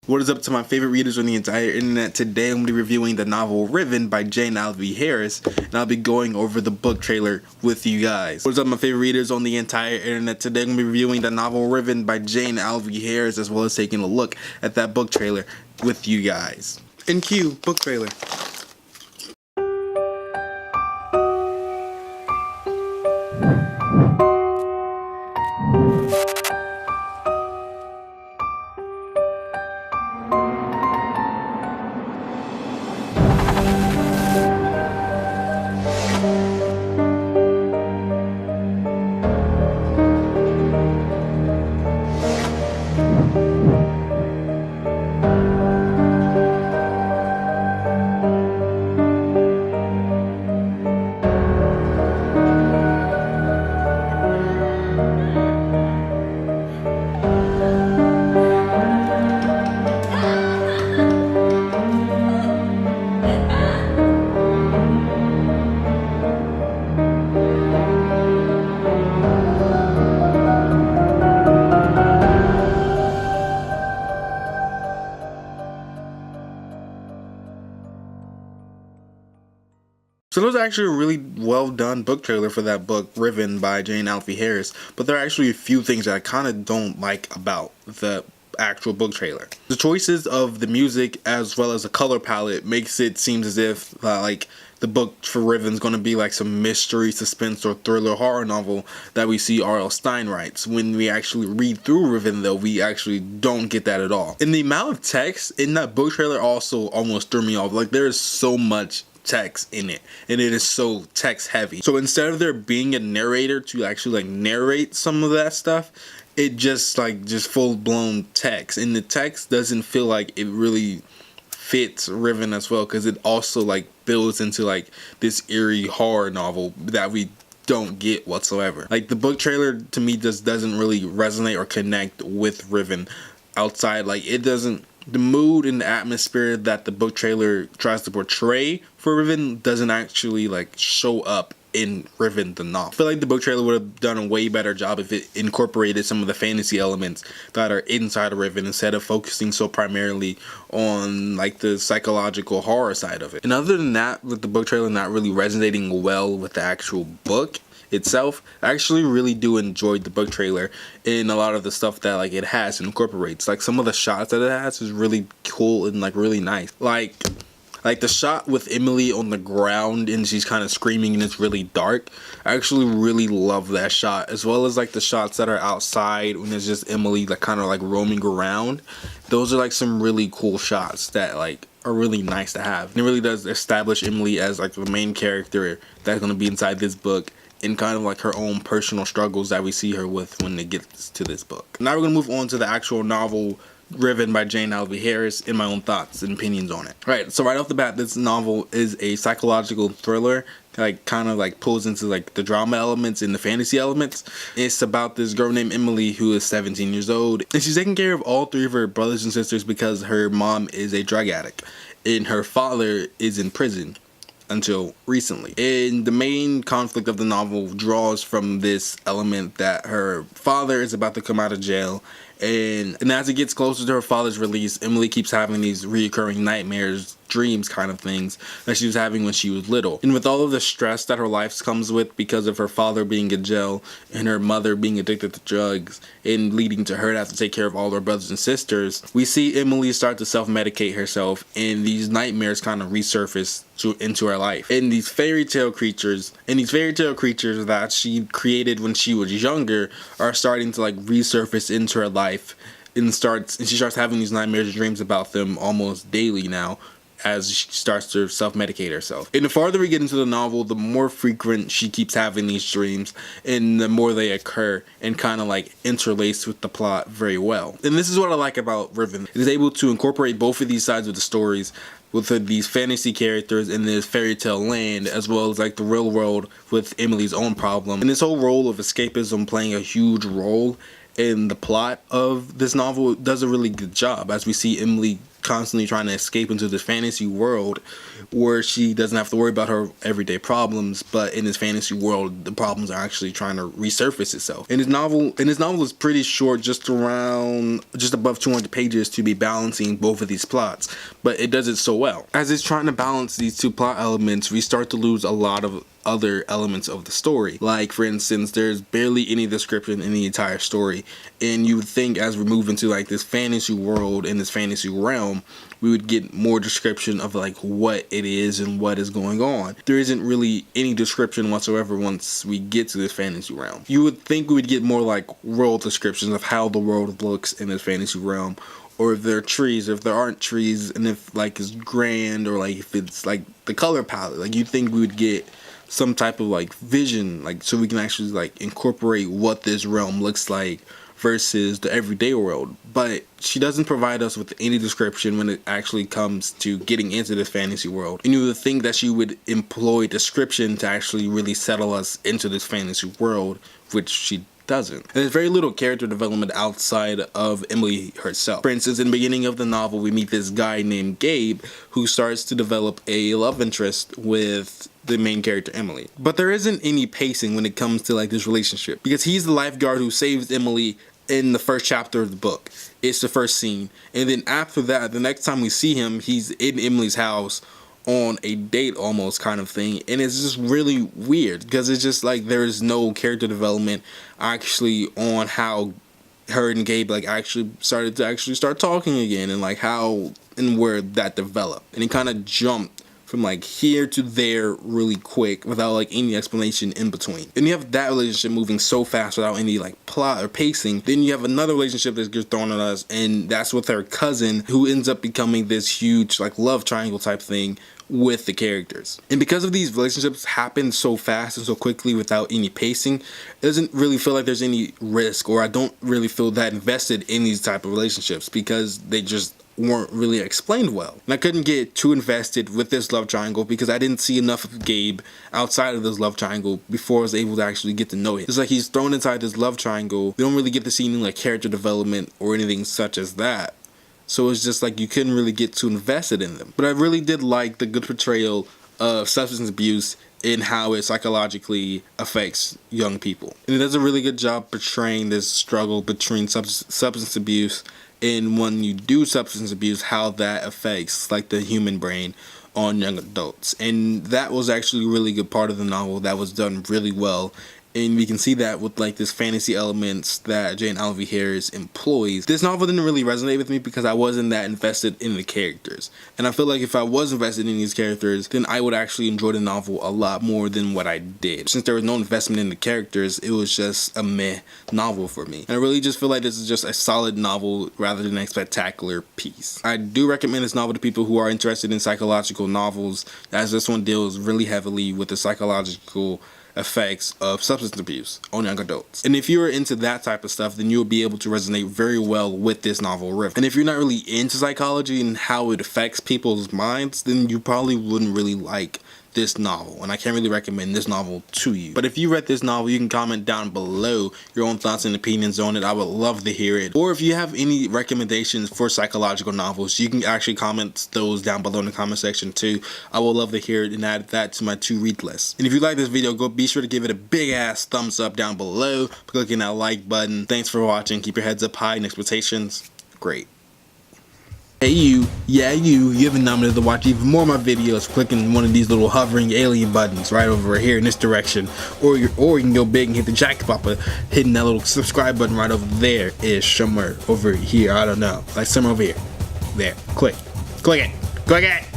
What is up to my favorite readers on the entire internet? Today I'm going to be reviewing the novel Riven by Jane Alvey Harris, and I'll be going over the book trailer with you guys. What is up my favorite readers on the entire internet? Today I'm going to be reviewing the novel Riven by Jane Alvey Harris, as well as taking a look at that book trailer with you guys. In cue, book trailer. So that was actually a really well done book trailer for that book, Riven by Jane Alvey Harris, but there are actually a few things that I kind of don't like about the actual book trailer. The choices of the music as well as the color palette makes it seem as if like the book for Riven is going to be like some mystery, suspense, or thriller horror novel that we see R.L. Stine writes. When we actually read through Riven though, we actually don't get that at all. And the amount of text in that book trailer also almost threw me off. Like there is so much text in it, and it is so text heavy. So instead of there being a narrator to actually like narrate some of that stuff, it just full-blown text, and the text doesn't feel like it really fits Riven as well, because it also like builds into like this eerie horror novel that we don't get whatsoever. Like the book trailer to me just doesn't really resonate or connect with Riven outside, like it doesn't, the mood and the atmosphere that the book trailer tries to portray for Riven doesn't actually like show up in Riven the novel. I feel like the book trailer would have done a way better job if it incorporated some of the fantasy elements that are inside of Riven instead of focusing so primarily on like the psychological horror side of it. And other than that, with the book trailer not really resonating well with the actual book itself, I actually really do enjoy the book trailer in a lot of the stuff that like it has and incorporates. Like some of the shots that it has is really cool and like really nice. Like the shot with Emily on the ground and she's kind of screaming and it's really dark. I actually really love that shot, as well as like the shots that are outside when it's just Emily like kind of like roaming around. Those are like some really cool shots that like are really nice to have. And it really does establish Emily as like the main character that's going to be inside this book, and kind of like her own personal struggles that we see her with when it gets to this book. Now we're going to move on to the actual novel Riven by Jane Alvey Harris and my own thoughts and opinions on it. Right, so right off the bat, this novel is a psychological thriller, like kind of like pulls into like the drama elements and the fantasy elements. It's about this girl named Emily who is 17 years old, and she's taking care of all three of her brothers and sisters because her mom is a drug addict and her father is in prison until recently. And the main conflict of the novel draws from this element that her father is about to come out of jail, and as it gets closer to her father's release, Emily keeps having these reoccurring nightmares, dreams kind of things that she was having when she was little. And with all of the stress that her life comes with because of her father being in jail and her mother being addicted to drugs and leading to her to have to take care of all her brothers and sisters, we see Emily start to self-medicate herself, and these nightmares kind of resurface into her life. And these fairy tale creatures that she created when she was younger are starting to like resurface into her life, and she starts having these nightmares and dreams about them almost daily now, as she starts to self-medicate herself. And the farther we get into the novel, the more frequent she keeps having these dreams, and the more they occur and kind of like interlace with the plot very well. And this is what I like about Riven. It is able to incorporate both of these sides of the stories with these fantasy characters in this fairy tale land, as well as like the real world with Emily's own problem. And this whole role of escapism playing a huge role in the plot of this novel does a really good job, as we see Emily constantly trying to escape into this fantasy world where she doesn't have to worry about her everyday problems, but in this fantasy world the problems are actually trying to resurface itself. And his novel is pretty short, just above 200 pages, to be balancing both of these plots, but it does it so well. As it's trying to balance these two plot elements, we start to lose a lot of other elements of the story. Like, for instance, there's barely any description in the entire story, and you would think as we move into like this fantasy world and this fantasy realm, we would get more description of like what it is and what is going on. There isn't really any description whatsoever once we get to this fantasy realm. You would think we would get more like world descriptions of how the world looks in this fantasy realm, or if there are trees, or if there aren't trees, and if like it's grand, or like if it's like the color palette. Like, you'd think we would get some type of like vision, like so we can actually like incorporate what this realm looks like versus the everyday world. But she doesn't provide us with any description when it actually comes to getting into this fantasy world. And you would think that she would employ description to actually really settle us into this fantasy world, which she doesn't. And there's very little character development outside of Emily herself. For instance, in the beginning of the novel, we meet this guy named Gabe who starts to develop a love interest with the main character, Emily. But there isn't any pacing when it comes to like this relationship, because he's the lifeguard who saves Emily in the first chapter of the book. It's the first scene, and then after that, the next time we see him, he's in Emily's house on a date almost kind of thing, and it's just really weird because it's just like there is no character development actually on how her and Gabe like actually start talking again, and like how and where that developed. And it kind of jumped from like here to there really quick without like any explanation in between. And you have that relationship moving so fast without any like plot or pacing. Then you have another relationship that gets thrown at us, and that's with her cousin, who ends up becoming this huge like love triangle type thing with the characters. And because of these relationships happen so fast and so quickly without any pacing, it doesn't really feel like there's any risk, or I don't really feel that invested in these type of relationships because they just weren't really explained well. And I couldn't get too invested with this love triangle because I didn't see enough of Gabe outside of this love triangle before I was able to actually get to know it. It's like he's thrown inside this love triangle. We don't really get to see any like character development or anything such as that. So it's just like you couldn't really get too invested in them. But I really did like the good portrayal of substance abuse and how it psychologically affects young people. And it does a really good job portraying this struggle between substance abuse and when you do substance abuse, how that affects like the human brain on young adults. And that was actually a really good part of the novel that was done really well. And we can see that with like this fantasy elements that Jane Alvey Harris employs. This novel didn't really resonate with me because I wasn't that invested in the characters. And I feel like if I was invested in these characters, then I would actually enjoy the novel a lot more than what I did. Since there was no investment in the characters, it was just a meh novel for me. And I really just feel like this is just a solid novel rather than a spectacular piece. I do recommend this novel to people who are interested in psychological novels, as this one deals really heavily with the psychological effects of substance abuse on young adults. And if you're into that type of stuff, then you'll be able to resonate very well with this novel, Riven. And if you're not really into psychology and how it affects people's minds, then you probably wouldn't really like this novel, and I can't really recommend this novel to you. But if you read this novel, you can comment down below your own thoughts and opinions on it. I would love to hear it. Or if you have any recommendations for psychological novels, you can actually comment those down below in the comment section too. I would love to hear it and add that to my to read list. And if you like this video, be sure to give it a big ass thumbs up down below, clicking that like button. Thanks for watching. Keep your heads up high and expectations great. Hey you haven't nominated to watch even more of my videos, clicking one of these little hovering alien buttons right over here in this direction, or you can go big and hit the jackpot by hitting that little subscribe button right over there ish, somewhere over here, I don't know, like somewhere over here, there, click it.